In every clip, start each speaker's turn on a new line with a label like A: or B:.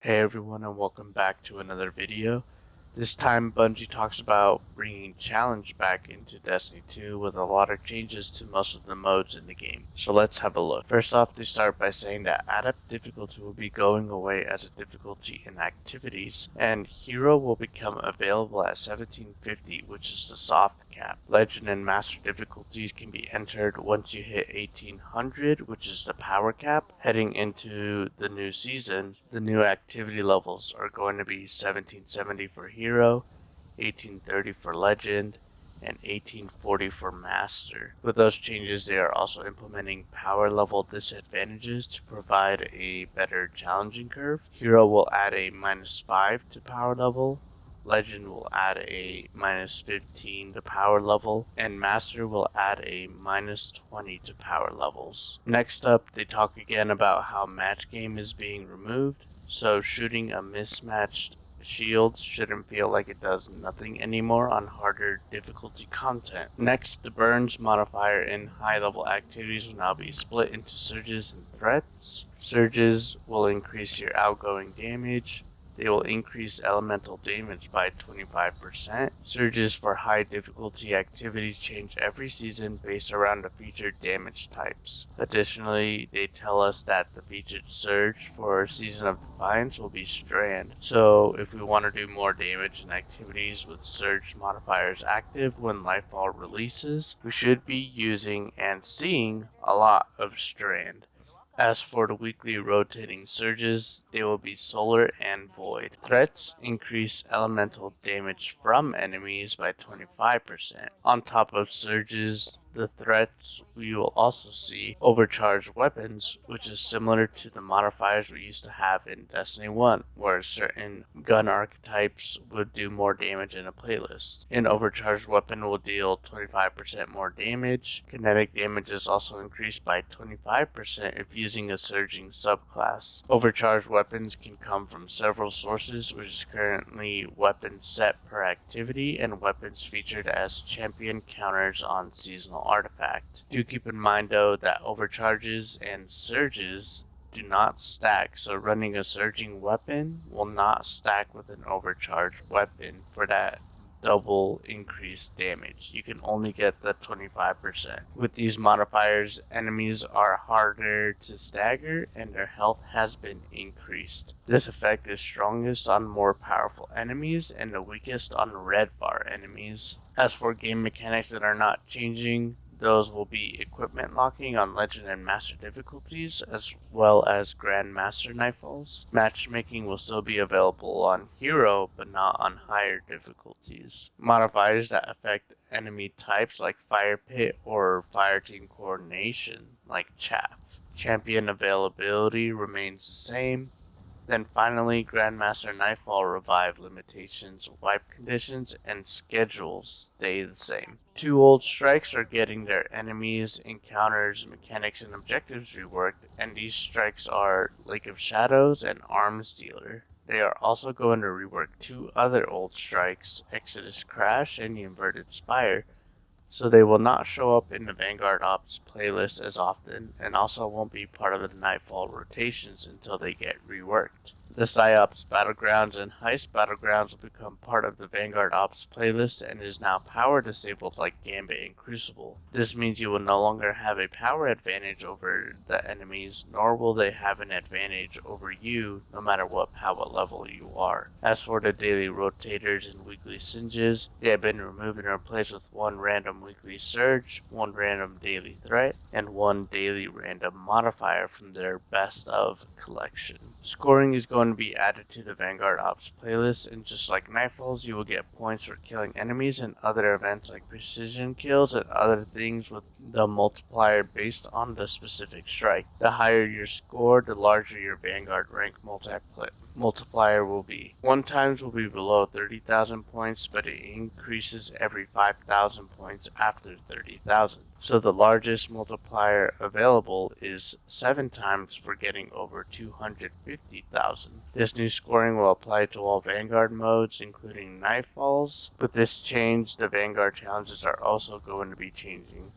A: Hey everyone, and welcome back to another video. This time Bungie talks about bringing challenge back into Destiny 2 with a lot of changes to most of the modes in the game. So let's have a look. First off, they start by saying that adept difficulty will be going away as a difficulty in activities, and hero will become available at 1750, which is the soft cap. Legend and master difficulties can be entered once you hit 1800, which is the power cap. Heading into the new season, the new activity levels are going to be 1770 for hero, 1830 for legend, and 1840 for master. With those changes, they are also implementing power level disadvantages to provide a better challenging curve. Hero will add a -5 to power level, Legend will add a -15 to power level, and Master will add a -20 to power levels. Next up, they talk again about how match game is being removed, so shooting a mismatched shield shouldn't feel like it does nothing anymore on harder difficulty content. Next, the burns modifier in high level activities will now be split into surges and threats. Surges will increase your outgoing damage. They will increase elemental damage by 25%. Surges for high difficulty activities change every season based around the featured damage types. Additionally, they tell us that the featured surge for Season of Defiance will be Strand. So if we want to do more damage in activities with surge modifiers active when Lightfall releases, we should be using and seeing a lot of Strand. As for the weekly rotating surges, they will be solar and void. Threats increase elemental damage from enemies by 25%. On top of surges, the threats we will also see overcharged weapons, which is similar to the modifiers we used to have in Destiny 1, where certain gun archetypes would do more damage in a playlist. An overcharged weapon will deal 25% more damage. Kinetic damage is also increased by 25% if using a surging subclass. Overcharged weapons can come from several sources, which is currently weapons set per activity and weapons featured as champion counters on seasonal artifact. Do keep in mind though that overcharges and surges do not stack, so running a surging weapon will not stack with an overcharged weapon for that double increased damage. You can only get the 25%. With these modifiers, enemies are harder to stagger and their health has been increased. This effect is strongest on more powerful enemies and the weakest on red bar enemies. As for game mechanics that are not changing, those will be equipment locking on Legend and Master difficulties, as well as Grand Master Nightfalls. Matchmaking will still be available on Hero, but not on higher difficulties. Modifiers that affect enemy types like Fire Pit or Fire Team Coordination, like Chaff. Champion availability remains the same. Then finally, Grandmaster Nightfall revive limitations, wipe conditions, and schedules stay the same. Two old strikes are getting their enemies, encounters, mechanics, and objectives reworked, and these strikes are Lake of Shadows and Arms Dealer. They are also going to rework two other old strikes, Exodus Crash and the Inverted Spire, so they will not show up in the Vanguard Ops playlist as often, and also won't be part of the Nightfall rotations until they get reworked. The PsyOps Battlegrounds and Heist Battlegrounds will become part of the Vanguard Ops playlist and is now power disabled like Gambit and Crucible. This means you will no longer have a power advantage over the enemies, nor will they have an advantage over you no matter what power level you are. As for the daily rotators and weekly singes, they have been removed and replaced with one random weekly surge, one random daily threat, and one daily random modifier from their best of collection. Scoring is going to be added to the Vanguard Ops playlist, and just like Nightfalls, you will get points for killing enemies and other events like precision kills and other things with the multiplier based on the specific strike. The higher your score, the larger your Vanguard rank multiplier will be. 1 times will be below 30,000 points, but it increases every 5,000 points after 30,000. So the largest multiplier available is 7 times for getting over 250,000. This new scoring will apply to all Vanguard modes, including Nightfalls. With this change, the Vanguard challenges are also going to be changing.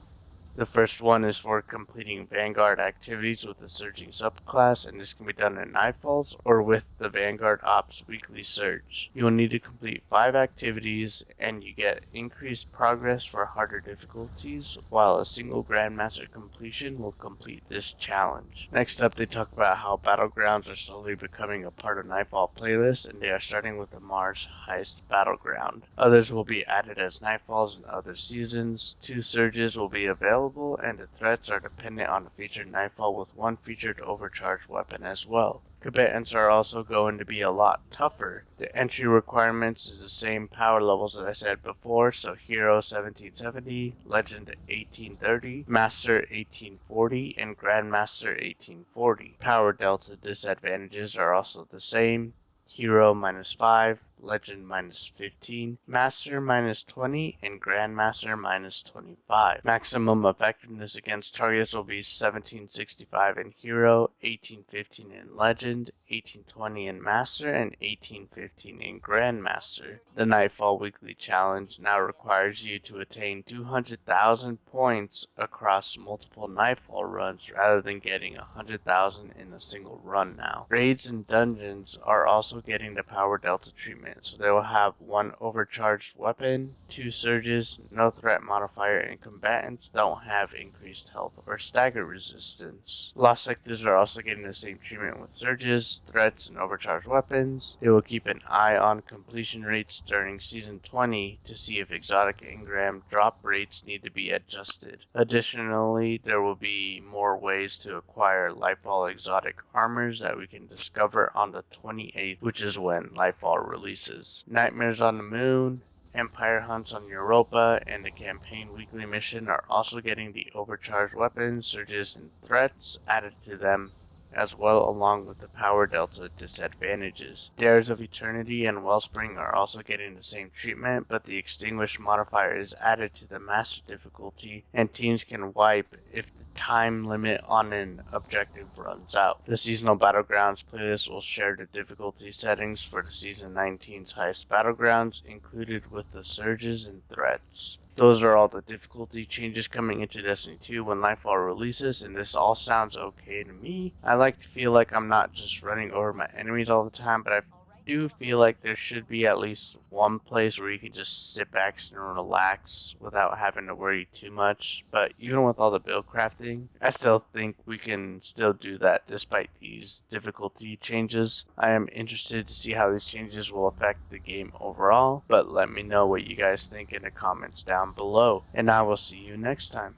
A: The first one is for completing Vanguard activities with the Surging subclass, and this can be done in Nightfalls or with the Vanguard Ops Weekly Surge. You will need to complete 5 activities, and you get increased progress for harder difficulties, while a single Grandmaster completion will complete this challenge. Next up, they talk about how Battlegrounds are slowly becoming a part of Nightfall playlists, and they are starting with the Mars Heist Battleground. Others will be added as Nightfalls in other seasons. 2 surges will be available, and the threats are dependent on a featured Nightfall with 1 featured overcharged weapon as well. Combatants are also going to be a lot tougher. The entry requirements is the same power levels that I said before, so Hero 1770, Legend 1830, Master 1840, and Grandmaster 1840. Power delta disadvantages are also the same. Hero -5, Legend -15, Master -20, and Grandmaster -25. Maximum effectiveness against targets will be 1765 in Hero, 1815 in Legend, 1820 in Master, and 1815 in Grandmaster. The Nightfall Weekly Challenge now requires you to attain 200,000 points across multiple Nightfall runs rather than getting 100,000 in a single run now. Raids and dungeons are also getting the power delta treatment, so they will have 1 overcharged weapon, 2 surges, no threat modifier, and combatants don't have increased health or stagger resistance. Lost sectors are also getting the same treatment with surges, threats, and overcharged weapons. They will keep an eye on completion rates during Season 20 to see if exotic engram drop rates need to be adjusted. Additionally, there will be more ways to acquire Lightfall exotic armors that we can discover on the 28th, which is when Lightfall releases. Nightmares on the Moon, Empire Hunts on Europa, and the Campaign Weekly Mission are also getting the overcharged weapons, surges, and threats added to them as well, along with the power delta disadvantages. Dares of Eternity and Wellspring are also getting the same treatment, but the Extinguish modifier is added to the Master difficulty, and teams can wipe if the time limit on an objective runs out. The Seasonal Battlegrounds playlist will share the difficulty settings for the Season 19's Heist Battlegrounds, included with the surges and threats. Those are all the difficulty changes coming into Destiny 2 when Lightfall releases, and this all sounds okay to me. I like to feel like I'm not just running over my enemies all the time, but I do feel like there should be at least one place where you can just sit back and relax without having to worry too much. But even with all the build crafting, I still think we can still do that despite these difficulty changes. I am interested to see how these changes will affect the game overall, but let me know what you guys think in the comments down below, and I will see you next time.